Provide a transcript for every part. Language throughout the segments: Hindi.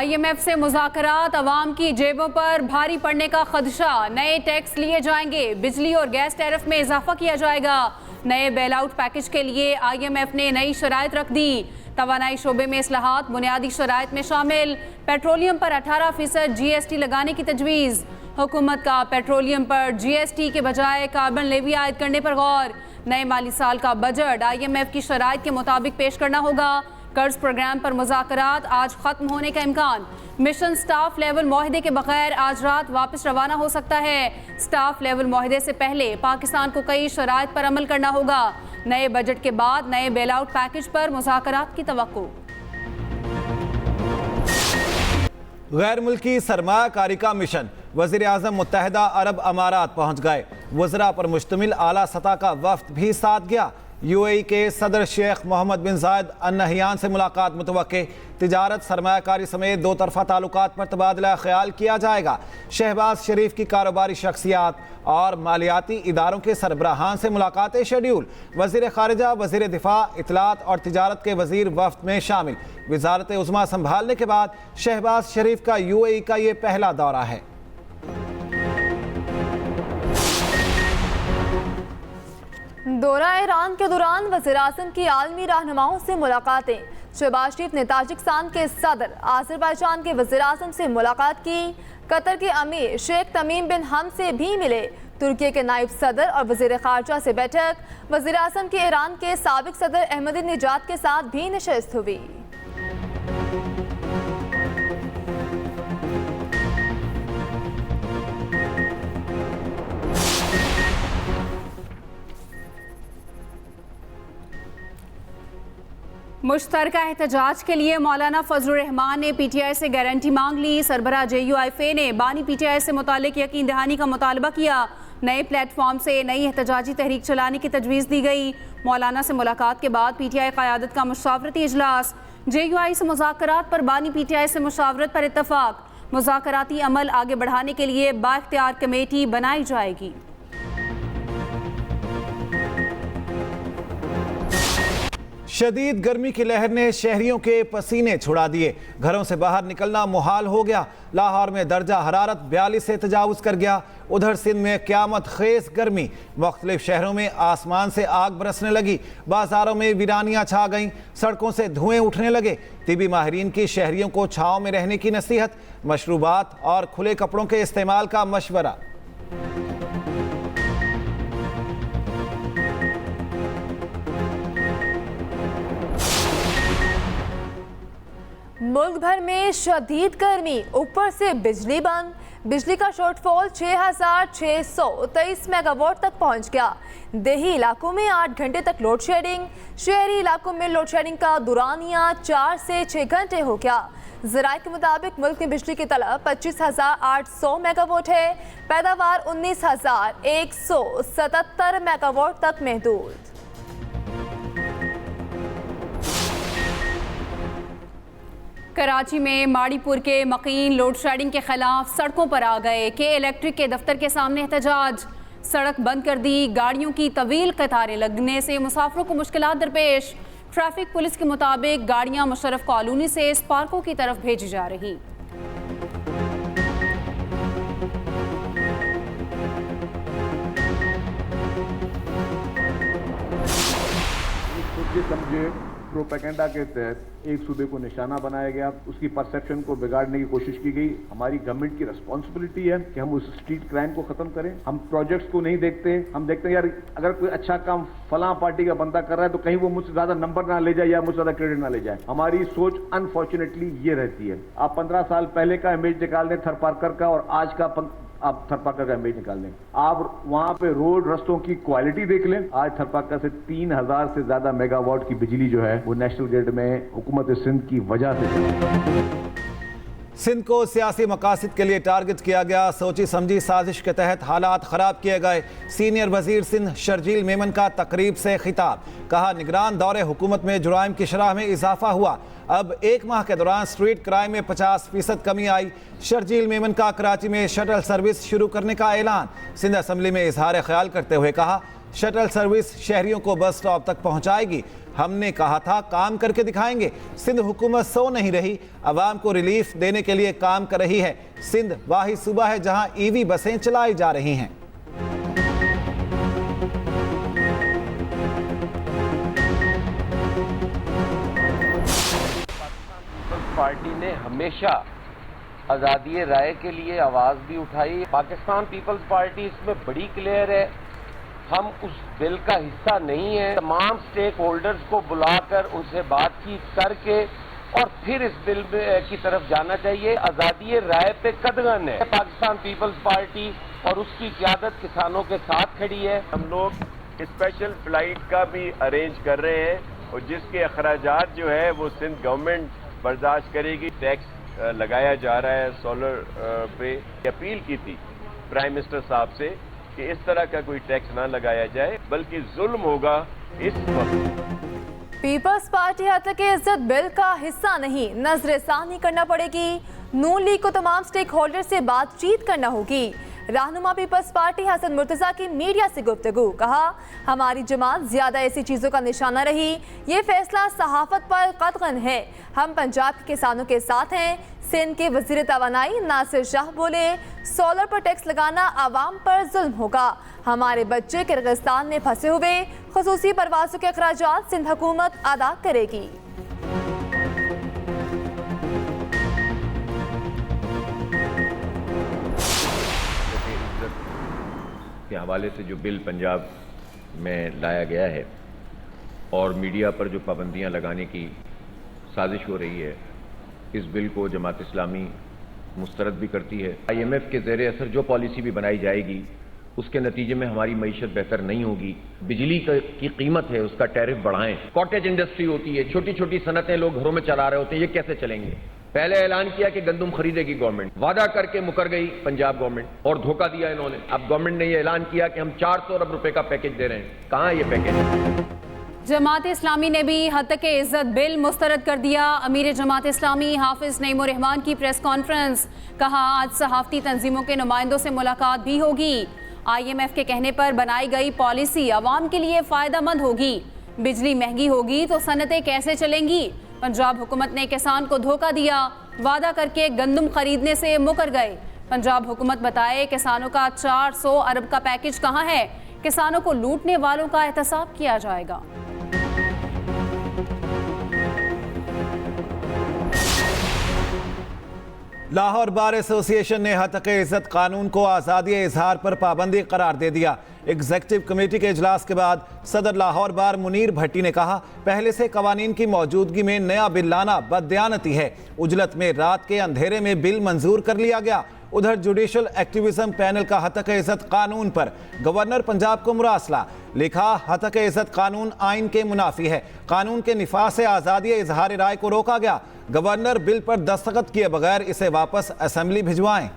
IMF से मुज़ाकरात, अवाम की जेबों पर भारी पड़ने का खदशा। नए टैक्स लिए जाएंगे, बिजली और गैस टैरिफ में इजाफा किया जाएगा। नए बेल आउट पैकेज के लिए IMF ने नई शराइत रख दी। तवानाई शोबे में इस्लाहात बुनियादी शराइत में शामिल। पेट्रोलियम पर 18% GST लगाने की तजवीज़। हुकूमत का पेट्रोलियम पर GST के बजाय कार्बन लेवी आयद करने पर गौर। नए माली साल का बजट IMF की शराइत के मुताबिक पेश करना होगा। कर्ज प्रोग्राम पर मुज़ाकरात आज ख़त्म होने का इम्कान। मिशन स्टाफ लेवल मुआहदे के बगैर आज रात वापस रवाना हो सकता है। स्टाफ लेवल मुआहदे से पहले पाकिस्तान को कई शराइत पर अमल करना होगा। नए बजट के बाद नए बेल आउट पैकेज पर मुज़ाकरात की तवक्को। गैर मुल्की सरमायाकारी का मिशन। वज़ीर आज़म मुत्तहिदा अरब अमारात पहुँच गए। वज़रा पर मुश्तमिल आला सतह का वफ्द भी साथ गया। UAE के सदर शेख मोहम्मद बिन जायद अल नहयान से मुलाकात मुतवक्के। तिजारत, सरमायाकारी समेत दो तरफ़ा ताल्लुकात पर तबादला ख्याल किया जाएगा। शहबाज शरीफ की कारोबारी शख्सियात और मालियाती इदारों के सरबराहान से मुलाकातें शेड्यूल। वज़ीर ख़ारिजा, वज़ीर दिफा, इतलात और तिजारत के वज़ीर वफ्द में शामिल। वज़ारत उज़्मा संभालने के बाद शहबाज शरीफ का UAE का ये पहला दौरा है। दौरा ईरान के दौरान वज़ीर-ए-आज़म की आलमी रहनुमाओं से मुलाकातें। शहबाज शरीफ ने ताजिकिस्तान के सदर, आज़रबाईजान के वज़ीर-ए-आज़म से मुलाकात की। कतर के अमीर शेख तमीम बिन हम से भी मिले। तुर्की के नायब सदर और वज़ीर ख़ारजा से बैठक। वज़ीर-ए-आज़म के ईरान के साबिक सदर अहमदीनेजाद के साथ भी नशस्त हुई। मुश्तरका एहतजाज के लिए मौलाना फजलुर रहमान ने PTI से गारंटी मांग ली। सरबराह JUIFA ने बानी PTI से मुतालिक यकीन दहानी का मुतालबा किया। नए प्लेटफॉर्म से नई एहतजाजी तहरीक चलाने की तजवीज़ दी गई। मौलाना से मुलाकात के बाद PTI क़यादत का मुशावरती इजलास। JUI से मुज़ाकरात पर बानी PTI से मुशावरत पर इत्तफाक। मुज़ाकराती अमल आगे बढ़ाने के लिए बाइख्तियार कमेटी बनाई जाएगी। शदीद गर्मी की लहर ने शहरियों के पसीने छुड़ा दिए। घरों से बाहर निकलना मुहाल हो गया। लाहौर में दर्जा हरारत 42 से तजावुज़ कर गया। उधर सिंध में क़यामत खेज गर्मी। मुख्तलिफ शहरों में आसमान से आग बरसने लगी। बाजारों में वीरानियाँ छा गईं। सड़कों से धुएं उठने लगे। तिबी माहिरीन की शहरियों को छाँव में रहने की नसीहत। मशरूबात और खुले कपड़ों के इस्तेमाल का मशवरा। मुल्क भर में शदीद गर्मी, ऊपर से बिजली बंद। बिजली का शॉर्टफॉल 6623 मेगावाट तक पहुंच गया। देही इलाकों में 8 घंटे तक लोड शेडिंग। शहरी इलाकों में लोड शेडिंग का दुरानिया 4 से 6 घंटे हो गया। ज़राए के मुताबिक मुल्क में बिजली की तलब 25,800 मेगावाट है। पैदावार 19,177 मेगावाट तक महदूद। कराची में माड़ीपुर के मकीन लोड शेडिंग के खिलाफ सड़कों पर आ गए। के इलेक्ट्रिक के दफ्तर के सामने एहतजाज। सड़क बंद कर दी। गाड़ियों की तवील कतारें लगने से मुसाफिरों को मुश्किलात दरपेश। ट्रैफिक पुलिस के मुताबिक गाड़ियां मुशर्रफ कॉलोनी से स्पार्को की तरफ भेजी जा रही। समझे प्रोपेगेंडा के तहत एक सूबे को निशाना बनाया गया, उसकी परसेप्शन को बिगाड़ने की कोशिश की गई। हमारी गवर्नमेंट की रिस्पॉन्सिबिलिटी है कि हम उस स्ट्रीट क्राइम को खत्म करें। हम प्रोजेक्ट्स को नहीं देखते, हम देखते हैं यार अगर कोई अच्छा काम फलां पार्टी का बंदा कर रहा है तो कहीं वो मुझसे ज्यादा नंबर ना ले जाए या मुझसे ज्यादा क्रेडिट ना ले जाए। हमारी सोच अनफॉर्चुनेटली ये रहती है। आप 15 साल पहले का इमेज निकाल दें थरपारकर का और आज का आप थरपाकर का इमेज निकाल लें। आप वहां पे रोड रस्तों की क्वालिटी देख लें। आज थरपाकर से 3000 से ज्यादा मेगावाट की बिजली जो है वो नेशनल ग्रिड में हुकूमत सिंध की वजह से। सिंध को सियासी मकासद के लिए टारगेट किया गया। सोची समझी साजिश के तहत हालात ख़राब किए गए। सीनियर वजीर सिंध शर्जील मेमन का तकरीब से खिताब। कहा निगरान दौरे हुकूमत में जुराइम की शरह में इजाफा हुआ। अब 1 माह के दौरान स्ट्रीट क्राइम में 50% कमी आई। शर्जील मेमन का कराची में शटल सर्विस शुरू करने का ऐलान। सिंध असम्बली में इजहार ख्याल करते हुए कहा शटल सर्विस शहरियों को बस स्टॉप तक पहुंचाएगी। हमने कहा था काम करके दिखाएंगे। सिंध हुकूमत सो नहीं रही, अवाम को रिलीफ देने के लिए काम कर रही है। सिंध वाहिद सूबा है जहां ईवी बसें चलाई जा रही हैं। पार्टी ने हमेशा आज़ादी राय के लिए आवाज़ भी उठाई। पाकिस्तान पीपल्स पार्टी इसमें बड़ी क्लियर है, हम उस बिल का हिस्सा नहीं है। तमाम स्टेक होल्डर्स को बुलाकर उनसे बातचीत करके और फिर इस बिल की तरफ जाना चाहिए। आज़ादी राय पे कदगन है। पाकिस्तान पीपल्स पार्टी और उसकी क़यादत किसानों के साथ खड़ी है। हम लोग स्पेशल फ्लाइट का भी अरेंज कर रहे हैं और जिसके अखराजात जो है वो सिंध गवर्नमेंट बर्दाश्त करेगी। टैक्स लगाया जा रहा है सोलर पे। अपील की थी प्राइम मिनिस्टर साहब से कि इस तरह का कोई टैक्स ना लगाया जाए, बल्कि जुल्म होगा इस वक्त। पीपल्स पार्टी हत्या के इज्जत बिल का हिस्सा नहीं, नजरसानी करना पड़ेगी। नून लीग को तमाम स्टेक होल्डर से बातचीत करना होगी। रहनुमा पीपल्स पार्टी हसन मुर्तजा की मीडिया से गुफ्तगू, कहा हमारी जमात ज्यादा ऐसी चीजों का निशाना रही। ये फैसला सहाफत पर कतगन है। हम पंजाब के किसानों के साथ हैं। सिंध के वजीर तवानाई नासिर शाह बोले सोलर पर टैक्स लगाना आवाम पर जुल्म होगा। हमारे बच्चे किर्गिस्तान में फंसे हुए, खुसूसी परवाजों के अखराजात सिंध हुकूमत अदा करेगी। के हवाले से जो बिल पंजाब में लाया गया है और मीडिया पर जो पाबंदियां लगाने की साजिश हो रही है, इस बिल को जमात इस्लामी मुस्तरद भी करती है। IMF के ज़ेरे असर जो पॉलिसी भी बनाई जाएगी उसके नतीजे में हमारी मईशत बेहतर नहीं होगी। बिजली की कीमत है उसका टैरिफ बढ़ाएं। कॉटेज इंडस्ट्री होती है, छोटी छोटी सनतें लोग घरों में चला रहे होते हैं, ये कैसे चलेंगे? पहले ऐलान किया कि गंदम खरीदेगी गवर्नमेंट, वादा करके मुकर गई पंजाब गवर्नमेंट और धोखा दिया इन्होंने। अब गवर्नमेंट ने ये ऐलान किया कि हम 400 अरब रुपए का पैकेज दे रहे हैं। कहां है ये पैकेज? जमात इस्लामी ने भी हत्या इज्जत बिल मुस्तरद कर दिया। अमीर जमात इस्लामी हाफिज नईमुर रहमान की प्रेस कॉन्फ्रेंस, कहा आज सहाफती तंजीमों के नुमाइंदों से मुलाकात भी होगी। IMF के कहने पर बनाई गई पॉलिसी आवाम के लिए फायदेमंद होगी। बिजली महंगी होगी तो सनतें कैसे चलेंगी? पंजाब हुकूमत ने किसान को धोखा दिया, वादा करके गंदम खरीदने से मुकर गए। पंजाब हुकूमत बताए किसानों का 400 अरब का पैकेज कहां है? किसानों को लूटने वालों का एहतसाब किया जाएगा। लाहौर बार एसोसिएशन ने हत्या के इज्जत कानून को आज़ादी इजहार पर पाबंदी करार दे दिया। एग्जीक्यूटिव कमेटी के इजलास के बाद सदर लाहौर बार मुनीर भट्टी ने कहा पहले से कवानीन की मौजूदगी में नया बिल लाना बददियानती है। उजलत में रात के अंधेरे में बिल मंजूर कर लिया गया। उधर जुडिशल एक्टिविज्म पैनल का हत्या के इज्जत कानून पर गवर्नर पंजाब को मुरासला, लिखा हत्या के इज्जत कानून आइन के मुनाफी है। कानून के निफाज से आज़ादी इजहार राय को रोका गया। गवर्नर बिल पर दस्तखत किए बगैर इसे वापस असेंबली भिजवाएं।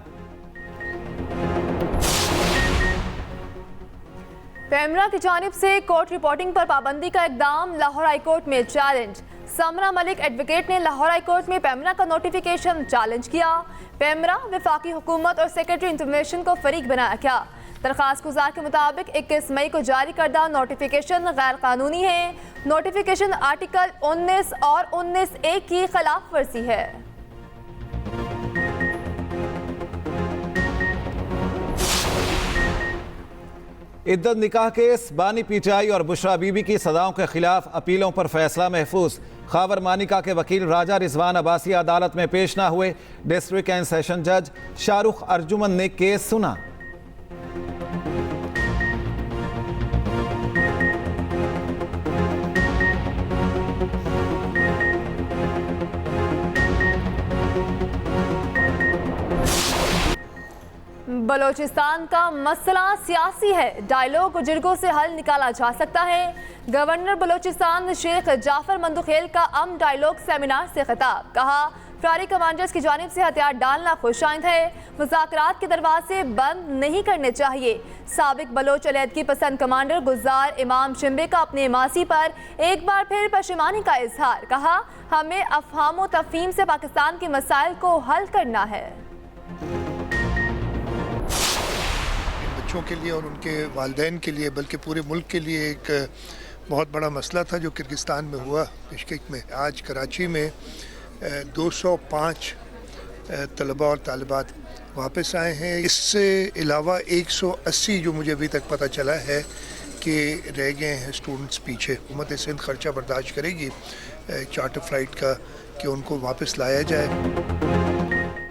पेमरा की जानिब से कोर्ट रिपोर्टिंग पर पाबंदी का इकदाम लाहौर हाईकोर्ट में चैलेंज। समरा मलिक एडवोकेट ने लाहौर हाईकोर्ट में पेमरा का नोटिफिकेशन चैलेंज किया। पेमरा वफाकी हुकूमत और सेक्रेटरी इंफॉर्मेशन को फरीक बनाया क्या? दरखास्त गुजार के मुताबिक 21 मई को जारी करदा नोटिफिकेशन गैर कानूनी है। नोटिफिकेशन आर्टिकल 19 और 19A की खिलाफ वर्जी है। इद्दत निकाह केस, बानी PTI और बुशरा बीबी की सजाओं के खिलाफ अपीलों पर फैसला महफूज। खावर मानिका के वकील राजा रिजवान अब्बासी अदालत में पेश ना हुए। डिस्ट्रिक्ट एंड सेशन जज शाहरुख अर्जुमन ने केस सुना। बलोचिस्तान का मसला सियासी है, डायलॉग बुजुर्गों से हल निकाला जा सकता है। गवर्नर बलोचिस्तान शेख जाफर मंदुखेल का डायलॉग सेमिनार से खिताब, कहा फरारी कमांडर्स की जानिब से हथियार डालना खुशाइंद है, मुज़ाकरात के दरवाजे बंद नहीं करने चाहिए। साबिक बलोच अलहदगी पसंद कमांडर गुलजार इमाम शिम्बे का अपने मासी पर एक बार फिर पशेमानी का इजहार, कहा हमें अफहाम तफहीम से पाकिस्तान के मसाइल को हल करना है। बच्चों के लिए और उनके वालिदैन के लिए बल्कि पूरे मुल्क के लिए एक बहुत बड़ा मसला था जो किर्गिस्तान में हुआ बिश्केक में। आज कराची में 205 तलबा और तालिबात वापस आए हैं। इससे अलावा 180 जो मुझे अभी तक पता चला है कि रह गए हैं स्टूडेंट्स पीछे। हुकूमत सिंध खर्चा बर्दाश्त करेगी चार्टर फ्लाइट का कि उनको वापस लाया जाए।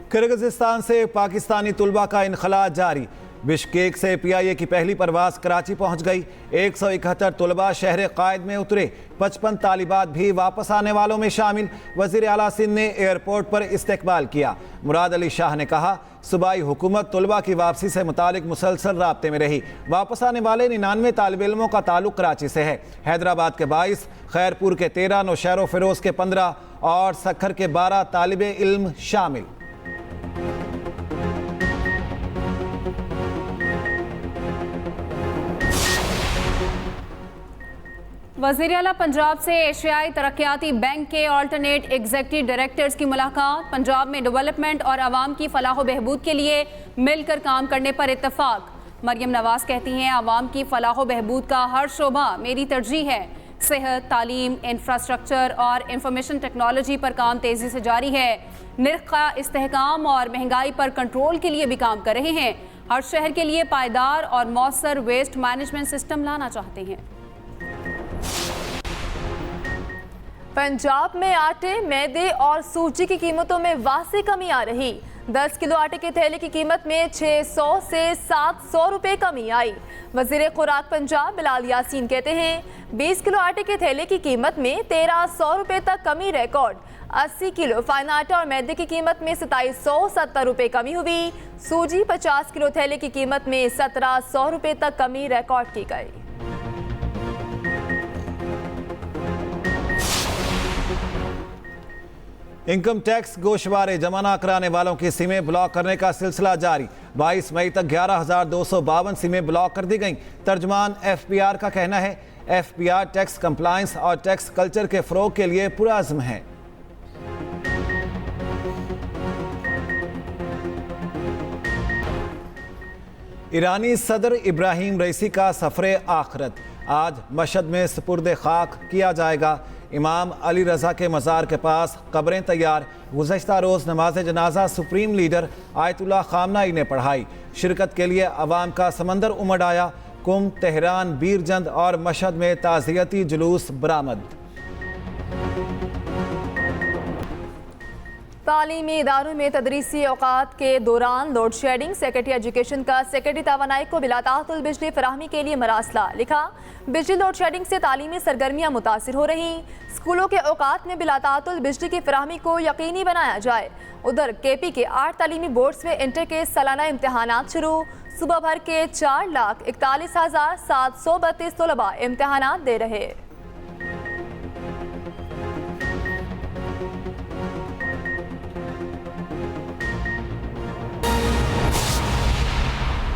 किर्गिस्तान से पाकिस्तानी तुलबा का इनखला जारी। बिश्केक से PIA की पहली परवाज कराची पहुंच गई। 171 तुलबा शहर कायद में उतरे। 55 तालिबात भी वापस आने वालों में शामिल। वज़ीर आला सिंध ने एयरपोर्ट पर इस्तकबाल किया। मुराद अली शाह ने कहा, सूबाई हुकूमत तुलबा की वापसी से मुतालिक मुसलसल राब्ते में रही। वापस आने वाले 99 तालिब इल्मों का ताल्लुक कराची से है। हैदराबाद के 22, खैरपुर के 13, नौशहर फिरोज के 15 और सक्खर के 12 तालिब इल्म शामिल। वज़ीर आला पंजाब से एशियाई तरक्याती बैंक के अल्टरनेट एग्जीक्यूटिव डायरेक्टर्स की मुलाकात। पंजाब में डेवलपमेंट और आवाम की फलाह व बहबूद के लिए मिलकर काम करने पर इत्तफाक। मरियम नवाज कहती हैं, आवाम की फलाह व बहबूद का हर शोबा मेरी तरजीह है। सेहत, तालीम, इंफ्रास्ट्रक्चर और इंफॉर्मेशन टेक्नोलॉजी पर काम तेज़ी से जारी है। निर्ख का इस्तेहकाम और महंगाई पर कंट्रोल के लिए भी काम कर रहे हैं। हर शहर के लिए पायदार और मौसर वेस्ट मैनेजमेंट सिस्टम लाना चाहते हैं। पंजाब में आटे, मैदे और सूजी की कीमतों में वासी कमी आ रही। 10 किलो आटे के थैले की कीमत में 600 से 700 रुपए कमी आई। वज़ीर खुराक पंजाब बिलाल यासीन कहते हैं, 20 किलो आटे के थैले की कीमत में 1300 रुपए तक कमी रिकॉर्ड। 80 किलो फाइन आटा और मैदे की कीमत में 2770 रुपए कमी हुई। सूजी 50 किलो थैले की कीमत में 1700 रुपए तक कमी रिकॉर्ड की गई। इनकम टैक्स गोशवारे जमा न कराने वालों की सिमें ब्लॉक करने का सिलसिला जारी। 22 मई तक 11,252 सिमें ब्लॉक कर दी गईं। तर्जमान FPR का कहना है, FPR टैक्स कंप्लायंस और टैक्स कल्चर के फ़रोग के लिए पुरअज़्म है। ईरानी सदर इब्राहिम रईसी का सफ़र आखिरत आज मशहद में सुपुर्द खाक किया जाएगा। इमाम अली रज़ा के मज़ार के पास कब्रें तैयार। गुज़श्ता रोज़ नमाज जनाजा सुप्रीम लीडर आयतुल्लाह ख़ामनाई ने पढ़ाई। शिरकत के लिए अवाम का समंदर उमड़ आया। कुम, तेहरान, बीरजंद और मशहद में ताज़ियती जुलूस बरामद। तालीमी इदारों में तदरीसी औकात के दौरान लोड शेडिंग। सेक्रेटरी एजुकेशन का सेक्रेटरी तवानाई को बिलातातुल बिजली फराहमी के लिए मरासला। लिखा, बिजली लोड शेडिंग से तालीमी सरगर्मियाँ मुतासिर हो रही। स्कूलों के औकात में बिलातातुल बिजली की फराहमी को यकीनी बनाया जाए। उधर KP के 8 तालीमी बोर्ड्स में इंटर के सालाना इम्तहानात शुरू। सुबह भर के 4,41,732 तलबा इम्तहानात दे रहे।